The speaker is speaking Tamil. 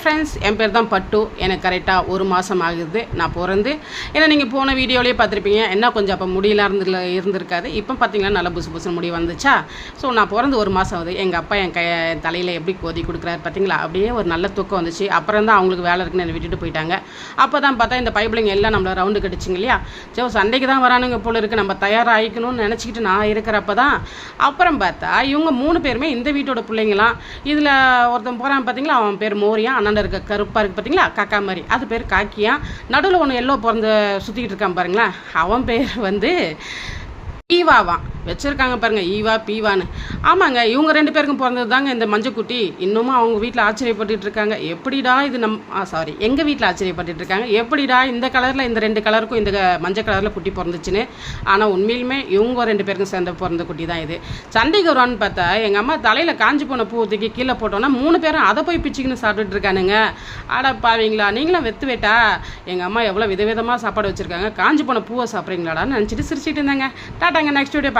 ஃப்ரெண்ட்ஸ், என் பேர் தான் பட்டு. எனக்கு கரெக்டாக 1 மாதம் ஆகுது நான் பிறந்து. ஏன்னா நீங்கள் போன வீடியோலேயே பார்த்துருப்பீங்க, என்ன கொஞ்சம் அப்போ முடியலாம் இருந்திருக்காது. இப்போ பார்த்தீங்கன்னா நல்லா புசு புசுன்னு முடி வந்துச்சா. ஸோ நான் பிறந்து 1 மாதம் ஆகுது. எங்கள் அப்பா என் தலையில் எப்படி கோதி கொடுக்குறாரு பார்த்தீங்களா, அப்படியே ஒரு நல்ல தூக்கம் வந்துச்சு. அப்புறம் தான் அவங்களுக்கு வேலை இருக்குன்னு என்னை விட்டுட்டு போயிட்டாங்க. அப்போ தான் பார்த்தா இந்த பைபிளிங்க எல்லாம் நம்மளை ரவுண்டு கடிச்சிங்க இல்லையா. ஸோ சண்டைக்கு தான் வரானுங்க போல இருக்குது, நம்ம தயாராகிக்கணும்னு நினச்சிக்கிட்டு நான் இருக்கிறப்ப தான் அப்புறம் பார்த்தா இவங்க 3 பேருமே இந்த வீட்டோட பிள்ளைங்களாம். இதில் ஒருத்தன் போகிறான் பார்த்தீங்களா, அவன் பேர் மோரியா. அண்ணன் இருக்க கருப்பாக இருக்குது பார்த்தீங்களா, காக்கா மாதிரி, அது பேர் காக்கியா. நடுவில் ஒன்று எல்லோ பிறந்த சுற்றிக்கிட்டு இருக்கான் பாருங்களேன், அவன் பேர் வந்து ஈவாவான் வச்சுருக்காங்க பாருங்கள், ஈவா பீவான்னு. ஆமாங்க, இவங்க 2 பேருக்கும் பிறந்தது தாங்க இந்த மஞ்சக்குட்டி. இன்னமும் அவங்க வீட்டில் ஆச்சரியப்பட்டு இருக்காங்க, எப்படிடா இது எங்கள் வீட்டில் ஆச்சரியப்பட்டு இருக்காங்க, எப்படிடா இந்த கலரில் இந்த 2 கலருக்கும் இந்த மஞ்சள் கலரில் குட்டி பிறந்துச்சுன்னு. ஆனால் உண்மையிலுமே இவங்க 2 பேருக்கும் சேர்ந்த பிறந்த குட்டி தான் இது. சண்டைக்கு வருவான்னு பார்த்தா எங்கள் அம்மா தலையில் காஞ்சி போன பூ தூக்கி கீழே போட்டோன்னா 3 பேரும் அதை போய் பிச்சுக்கின்னு சாப்பிட்டுட்டு இருக்கானுங்க. ஆடா பாவீங்களா, நீங்களும் வெத்து வேட்டா. எங்கள் அம்மா எவ்வளோ விதவிதமாக சாப்பாடு வச்சுருக்காங்க, காஞ்சி போன பூவை சாப்பிட்றீங்களாடான்னு நினச்சிட்டு சிரிச்சிட்டு இருந்தாங்க. டாட்டாங்க, நெக்ஸ்ட் வீடியோ.